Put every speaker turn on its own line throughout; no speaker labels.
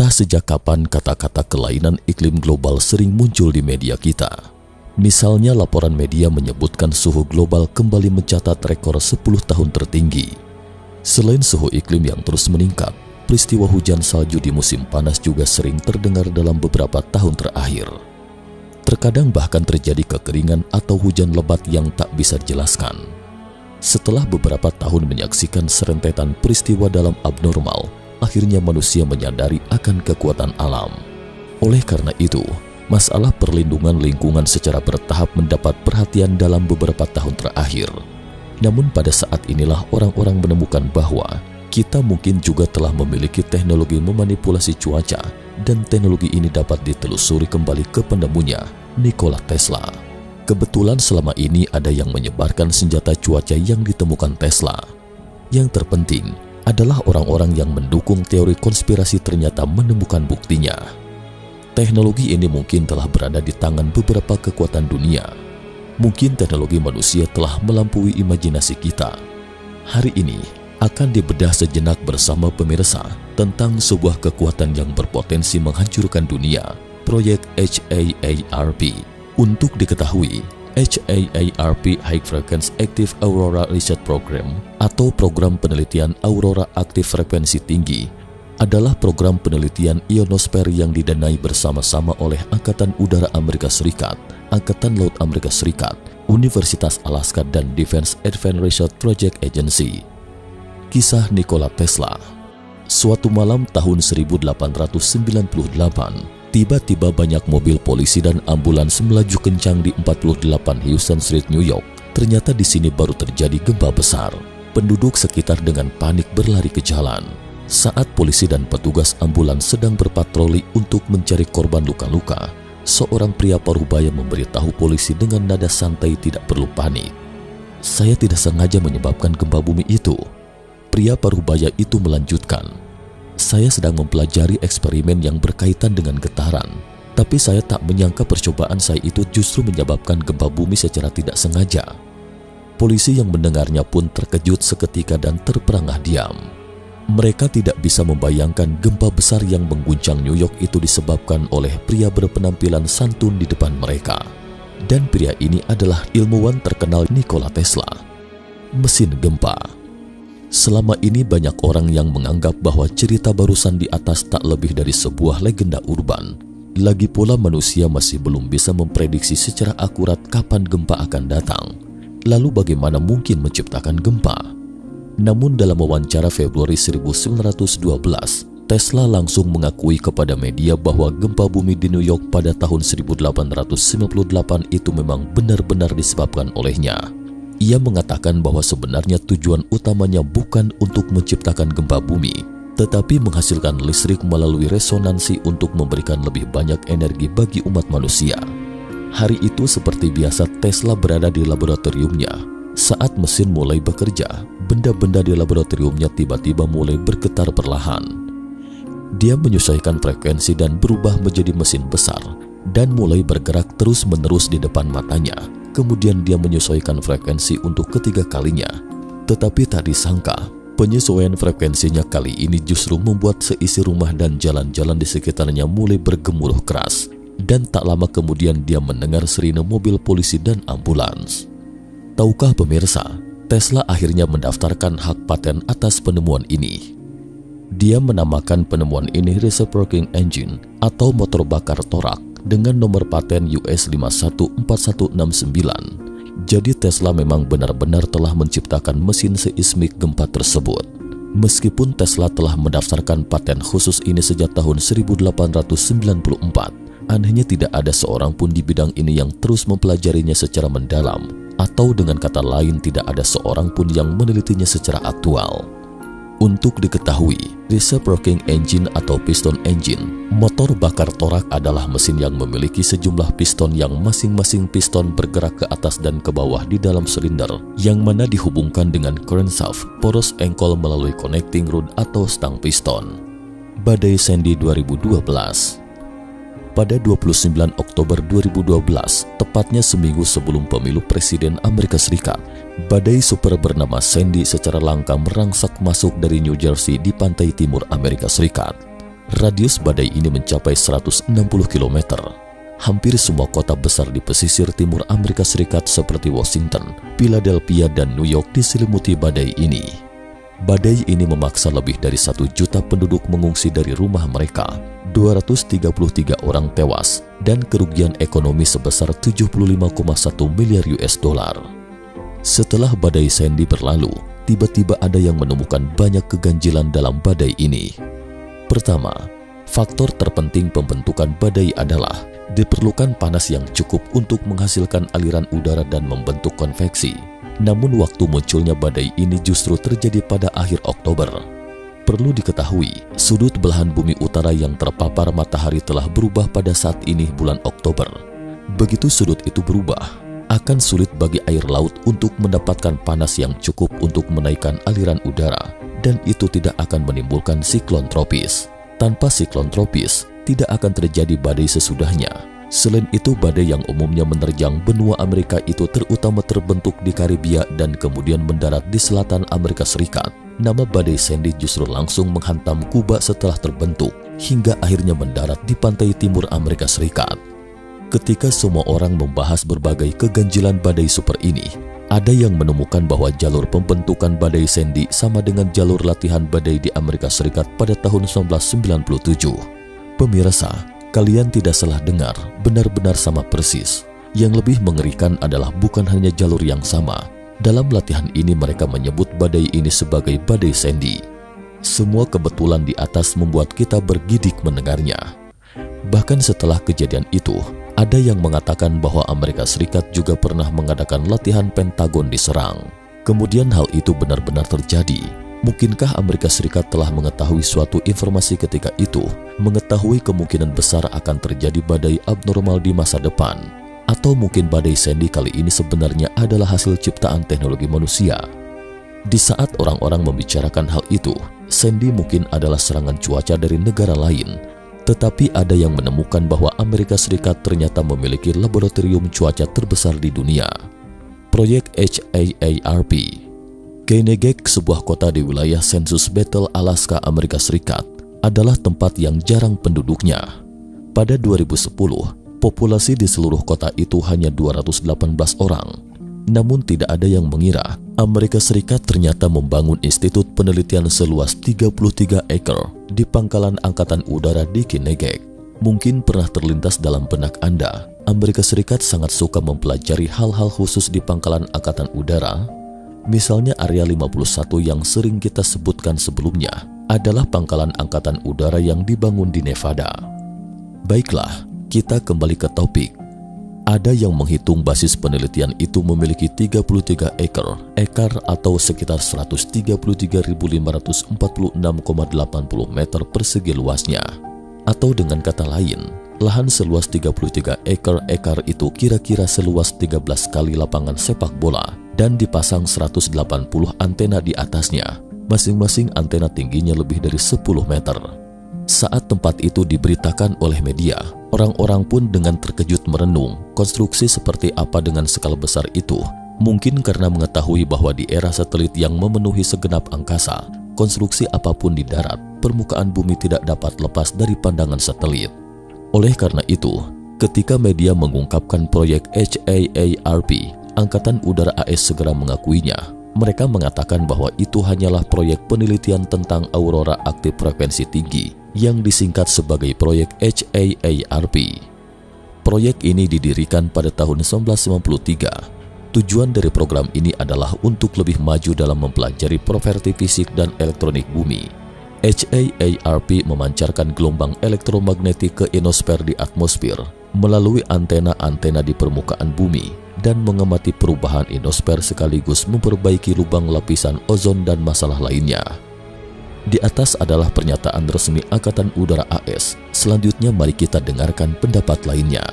Entah sejak kapan kata-kata kelainan iklim global sering muncul di media kita. Misalnya laporan media menyebutkan suhu global kembali mencatat rekor 10 tahun tertinggi. Selain suhu iklim yang terus meningkat, peristiwa hujan salju di musim panas juga sering terdengar dalam beberapa tahun terakhir. Terkadang bahkan terjadi kekeringan atau hujan lebat yang tak bisa dijelaskan. Setelah beberapa tahun menyaksikan serentetan peristiwa dalam abnormal, akhirnya manusia menyadari akan kekuatan alam. Oleh karena itu, masalah perlindungan lingkungan secara bertahap mendapat perhatian dalam beberapa tahun terakhir. Namun pada saat inilah orang-orang menemukan bahwa kita mungkin juga telah memiliki teknologi memanipulasi cuaca, dan teknologi ini dapat ditelusuri kembali ke penemunya, Nikola Tesla. Kebetulan selama ini ada yang menyebarkan senjata cuaca yang ditemukan Tesla. Yang terpenting adalah orang-orang yang mendukung teori konspirasi ternyata menemukan buktinya. Teknologi ini mungkin telah berada di tangan beberapa kekuatan dunia. Mungkin teknologi manusia telah melampaui imajinasi kita. Hari ini akan dibedah sejenak bersama pemirsa tentang sebuah kekuatan yang berpotensi menghancurkan dunia, proyek HAARP. Untuk diketahui, HAARP High Frequency Active Aurora Research Program atau Program Penelitian Aurora Aktif Frekuensi Tinggi adalah program penelitian ionosfer yang didanai bersama-sama oleh Angkatan Udara Amerika Serikat, Angkatan Laut Amerika Serikat, Universitas Alaska, dan Defense Advanced Research Project Agency. Kisah Nikola Tesla. Suatu malam tahun 1898, tiba-tiba banyak mobil polisi dan ambulans melaju kencang di 48 Houston Street, New York. Ternyata di sini baru terjadi gempa besar. Penduduk sekitar dengan panik berlari ke jalan. Saat polisi dan petugas ambulans sedang berpatroli untuk mencari korban luka-luka, seorang pria parubaya memberitahu polisi dengan nada santai tidak perlu panik. "Saya tidak sengaja menyebabkan gempa bumi itu." Pria parubaya itu melanjutkan, "Saya sedang mempelajari eksperimen yang berkaitan dengan getaran, tapi saya tak menyangka percobaan saya itu justru menyebabkan gempa bumi secara tidak sengaja." Polisi yang mendengarnya pun terkejut seketika dan terperangah diam. Mereka tidak bisa membayangkan gempa besar yang mengguncang New York itu disebabkan oleh pria berpenampilan santun di depan mereka. Dan pria ini adalah ilmuwan terkenal Nikola Tesla. Mesin gempa. Selama ini banyak orang yang menganggap bahwa cerita barusan di atas tak lebih dari sebuah legenda urban. Lagi pula manusia masih belum bisa memprediksi secara akurat kapan gempa akan datang. Lalu bagaimana mungkin menciptakan gempa? Namun dalam wawancara Februari 1912, Tesla langsung mengakui kepada media bahwa gempa bumi di New York pada tahun 1898 itu memang benar-benar disebabkan olehnya. Ia mengatakan bahwa sebenarnya tujuan utamanya bukan untuk menciptakan gempa bumi, tetapi menghasilkan listrik melalui resonansi untuk memberikan lebih banyak energi bagi umat manusia. Hari itu seperti biasa Tesla berada di laboratoriumnya. Saat mesin mulai bekerja, benda-benda di laboratoriumnya tiba-tiba mulai bergetar perlahan. Dia menyesuaikan frekuensi dan berubah menjadi mesin besar dan mulai bergerak terus-menerus di depan matanya. Kemudian dia menyesuaikan frekuensi untuk ketiga kalinya. Tetapi tak disangka, penyesuaian frekuensinya kali ini justru membuat seisi rumah dan jalan-jalan di sekitarnya mulai bergemuruh keras. Dan tak lama kemudian dia mendengar sirine mobil polisi dan ambulans. Tahukah pemirsa, Tesla akhirnya mendaftarkan hak paten atas penemuan ini. Dia menamakan penemuan ini Reciprocating Engine atau motor bakar torak dengan nomor paten US 514169. Jadi Tesla memang benar-benar telah menciptakan mesin seismik gempa tersebut. Meskipun Tesla telah mendaftarkan paten khusus ini sejak tahun 1894, anehnya tidak ada seorang pun di bidang ini yang terus mempelajarinya secara mendalam. Atau dengan kata lain tidak ada seorang pun yang menelitinya secara aktual. Untuk diketahui, reciprocating engine atau piston engine, motor bakar torak adalah mesin yang memiliki sejumlah piston yang masing-masing piston bergerak ke atas dan ke bawah di dalam silinder, yang mana dihubungkan dengan crankshaft, poros engkol melalui connecting rod atau stang piston. Badai Sandy 2012. Pada 29 Oktober 2012, tepatnya seminggu sebelum pemilu Presiden Amerika Serikat, badai super bernama Sandy secara langka merangsak masuk dari New Jersey di pantai timur Amerika Serikat. Radius badai ini mencapai 160 km. Hampir semua kota besar di pesisir timur Amerika Serikat seperti Washington, Philadelphia, dan New York diselimuti badai ini. Badai ini memaksa lebih dari 1 juta penduduk mengungsi dari rumah mereka. 233 orang tewas dan kerugian ekonomi sebesar 75,1 miliar US dollar. Setelah badai Sandy berlalu, tiba-tiba ada yang menemukan banyak keganjilan dalam badai ini. Pertama, faktor terpenting pembentukan badai adalah diperlukan panas yang cukup untuk menghasilkan aliran udara dan membentuk konveksi. Namun waktu munculnya badai ini justru terjadi pada akhir Oktober. Perlu diketahui, sudut belahan bumi utara yang terpapar matahari telah berubah pada saat ini bulan Oktober. Begitu sudut itu berubah, akan sulit bagi air laut untuk mendapatkan panas yang cukup untuk menaikkan aliran udara, dan itu tidak akan menimbulkan siklon tropis. Tanpa siklon tropis, tidak akan terjadi badai sesudahnya. Selain itu, badai yang umumnya menerjang benua Amerika itu terutama terbentuk di Karibia dan kemudian mendarat di selatan Amerika Serikat. Nama badai Sandy justru langsung menghantam Kuba setelah terbentuk, hingga akhirnya mendarat di pantai timur Amerika Serikat. Ketika semua orang membahas berbagai keganjilan badai super ini, ada yang menemukan bahwa jalur pembentukan badai Sandy sama dengan jalur latihan badai di Amerika Serikat pada tahun 1997. Pemirsa, kalian tidak salah dengar, benar-benar sama persis. Yang lebih mengerikan adalah bukan hanya jalur yang sama. Dalam latihan ini mereka menyebut badai ini sebagai badai Sandy. Semua kebetulan di atas membuat kita bergidik mendengarnya. Bahkan setelah kejadian itu, ada yang mengatakan bahwa Amerika Serikat juga pernah mengadakan latihan Pentagon diserang. Kemudian hal itu benar-benar terjadi. Mungkinkah Amerika Serikat telah mengetahui suatu informasi ketika itu, mengetahui kemungkinan besar akan terjadi badai abnormal di masa depan? Atau mungkin badai Sandy kali ini sebenarnya adalah hasil ciptaan teknologi manusia? Di saat orang-orang membicarakan hal itu, Sandy mungkin adalah serangan cuaca dari negara lain. Tetapi ada yang menemukan bahwa Amerika Serikat ternyata memiliki laboratorium cuaca terbesar di dunia. Proyek HAARP. Kennegak, sebuah kota di wilayah Sensus Battle, Alaska, Amerika Serikat, adalah tempat yang jarang penduduknya. Pada 2010, populasi di seluruh kota itu hanya 218 orang. Namun tidak ada yang mengira Amerika Serikat ternyata membangun institut penelitian seluas 33 ekar di pangkalan angkatan udara di Kennegak. Mungkin pernah terlintas dalam benak Anda, Amerika Serikat sangat suka mempelajari hal-hal khusus di pangkalan angkatan udara. Misalnya Area 51 yang sering kita sebutkan sebelumnya adalah pangkalan angkatan udara yang dibangun di Nevada. Baiklah, kita kembali ke topik. Ada yang menghitung basis penelitian itu memiliki 33 ekar atau sekitar 133.546,80 meter persegi luasnya. Atau dengan kata lain, lahan seluas 33 ekar itu kira-kira seluas 13 kali lapangan sepak bola dan dipasang 180 antena di atasnya. Masing-masing antena tingginya lebih dari 10 meter. Saat tempat itu diberitakan oleh media, orang-orang pun dengan terkejut merenung konstruksi seperti apa dengan skala besar itu. Mungkin karena mengetahui bahwa di era satelit yang memenuhi segenap angkasa, konstruksi apapun di darat, permukaan bumi tidak dapat lepas dari pandangan satelit. Oleh karena itu, ketika media mengungkapkan proyek HAARP, Angkatan Udara AS segera mengakuinya. Mereka mengatakan bahwa itu hanyalah proyek penelitian tentang aurora aktif frekuensi tinggi yang disingkat sebagai proyek HAARP. Proyek ini didirikan pada tahun 1993. Tujuan dari program ini adalah untuk lebih maju dalam mempelajari properti fisik dan elektronik bumi. HAARP memancarkan gelombang elektromagnetik ke ionosfer di atmosfer melalui antena-antena di permukaan bumi dan mengamati perubahan ionosfer sekaligus memperbaiki lubang lapisan ozon dan masalah lainnya. Di atas adalah pernyataan resmi Angkatan Udara AS. Selanjutnya mari kita dengarkan pendapat lainnya.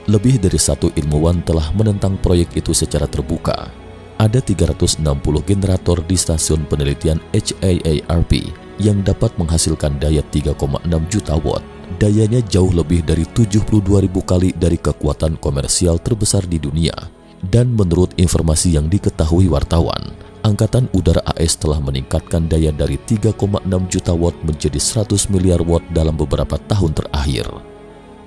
Lebih dari satu ilmuwan telah menentang proyek itu secara terbuka. Ada 360 generator di stasiun penelitian HAARP yang dapat menghasilkan daya 3,6 juta watt. Dayanya jauh lebih dari 72.000 kali dari kekuatan komersial terbesar di dunia. Dan menurut informasi yang diketahui wartawan, Angkatan Udara AS telah meningkatkan daya dari 3,6 juta watt menjadi 100 miliar watt dalam beberapa tahun terakhir.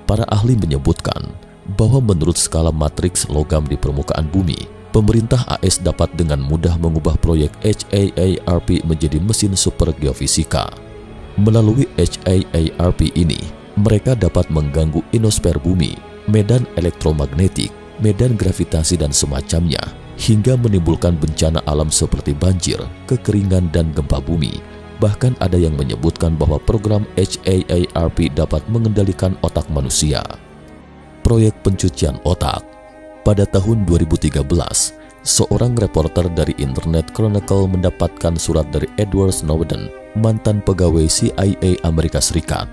Para ahli menyebutkan bahwa menurut skala matriks logam di permukaan bumi, pemerintah AS dapat dengan mudah mengubah proyek HAARP menjadi mesin super geofisika. Melalui HAARP ini, mereka dapat mengganggu ionosfer bumi, medan elektromagnetik, medan gravitasi dan semacamnya, hingga menimbulkan bencana alam seperti banjir, kekeringan, dan gempa bumi. Bahkan ada yang menyebutkan bahwa program HAARP dapat mengendalikan otak manusia. Proyek pencucian otak. Pada tahun 2013, seorang reporter dari Internet Chronicle mendapatkan surat dari Edward Snowden, mantan pegawai CIA Amerika Serikat.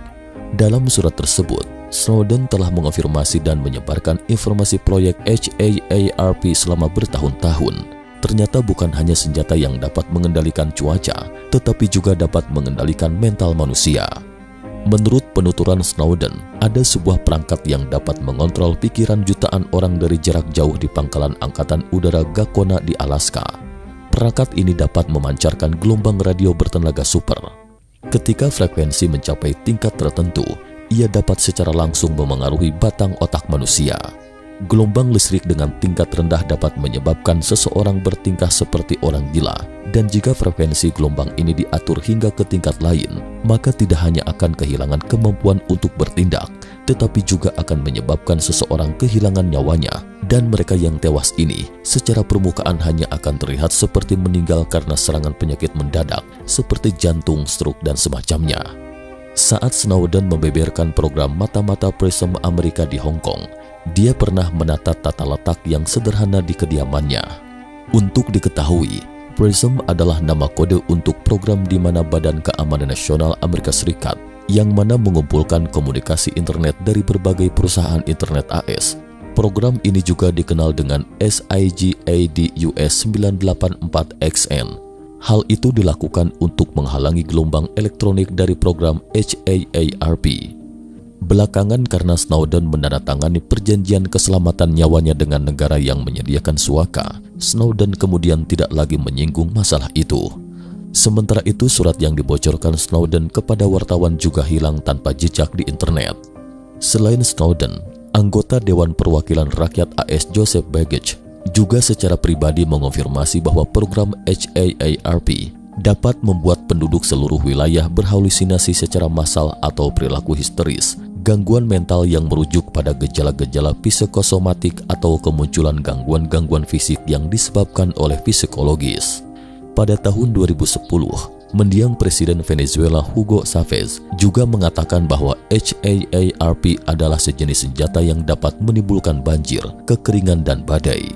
Dalam surat tersebut, Snowden telah mengonfirmasi dan menyebarkan informasi proyek HAARP selama bertahun-tahun. Ternyata bukan hanya senjata yang dapat mengendalikan cuaca, tetapi juga dapat mengendalikan mental manusia. Menurut penuturan Snowden, ada sebuah perangkat yang dapat mengontrol pikiran jutaan orang dari jarak jauh di pangkalan Angkatan Udara Gakona di Alaska. Perangkat ini dapat memancarkan gelombang radio bertenaga super. Ketika frekuensi mencapai tingkat tertentu, ia dapat secara langsung memengaruhi batang otak manusia. Gelombang listrik dengan tingkat rendah dapat menyebabkan seseorang bertingkah seperti orang gila, dan jika frekuensi gelombang ini diatur hingga ke tingkat lain, maka tidak hanya akan kehilangan kemampuan untuk bertindak, tetapi juga akan menyebabkan seseorang kehilangan nyawanya, dan mereka yang tewas ini secara permukaan hanya akan terlihat seperti meninggal karena serangan penyakit mendadak seperti jantung, stroke, dan semacamnya. Saat Snowden membeberkan program mata-mata Prism Amerika di Hong Kong, dia pernah menata tata letak yang sederhana di kediamannya. Untuk diketahui, Prism adalah nama kode untuk program di mana Badan Keamanan Nasional Amerika Serikat yang mana mengumpulkan komunikasi internet dari berbagai perusahaan internet AS. Program ini juga dikenal dengan SIGAD-US984XN. Hal itu dilakukan untuk menghalangi gelombang elektronik dari program HAARP. Belakangan karena Snowden menandatangani perjanjian keselamatan nyawanya dengan negara yang menyediakan suaka, Snowden kemudian tidak lagi menyinggung masalah itu. Sementara itu, surat yang dibocorkan Snowden kepada wartawan juga hilang tanpa jejak di internet. Selain Snowden, anggota Dewan Perwakilan Rakyat AS Joseph Begich juga secara pribadi mengonfirmasi bahwa program HAARP dapat membuat penduduk seluruh wilayah berhalusinasi secara massal atau perilaku histeris, gangguan mental yang merujuk pada gejala-gejala psikosomatik atau kemunculan gangguan-gangguan fisik yang disebabkan oleh psikologis. Pada tahun 2010, mendiang Presiden Venezuela Hugo Chavez juga mengatakan bahwa HAARP adalah sejenis senjata yang dapat menimbulkan banjir, kekeringan, dan badai.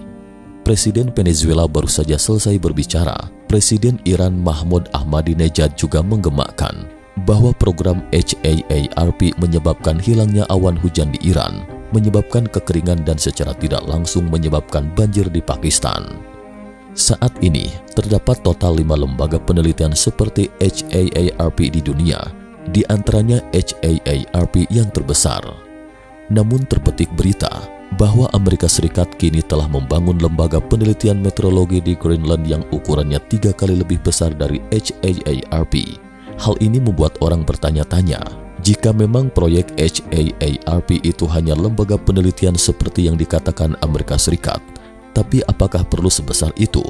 Presiden Venezuela baru saja selesai berbicara. Presiden Iran Mahmoud Ahmadinejad juga menggemakkan bahwa program HAARP menyebabkan hilangnya awan hujan di Iran, menyebabkan kekeringan dan secara tidak langsung menyebabkan banjir di Pakistan. Saat ini, terdapat total 5 lembaga penelitian seperti HAARP di dunia, di antaranya HAARP yang terbesar. Namun terpetik berita bahwa Amerika Serikat kini telah membangun lembaga penelitian meteorologi di Greenland yang ukurannya 3 kali lebih besar dari HAARP. Hal ini membuat orang bertanya-tanya, jika memang proyek HAARP itu hanya lembaga penelitian seperti yang dikatakan Amerika Serikat, tapi apakah perlu sebesar itu?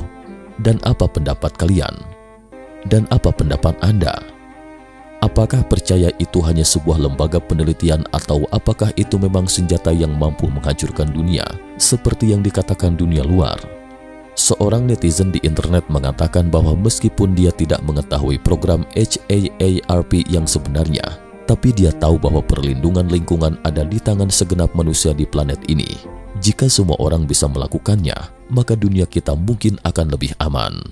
Dan apa pendapat kalian? Dan apa pendapat Anda? Apakah percaya itu hanya sebuah lembaga penelitian atau apakah itu memang senjata yang mampu menghancurkan dunia seperti yang dikatakan dunia luar? Seorang netizen di internet mengatakan bahwa meskipun dia tidak mengetahui program HAARP yang sebenarnya, tapi dia tahu bahwa perlindungan lingkungan ada di tangan segenap manusia di planet ini. Jika semua orang bisa melakukannya, maka dunia kita mungkin akan lebih aman.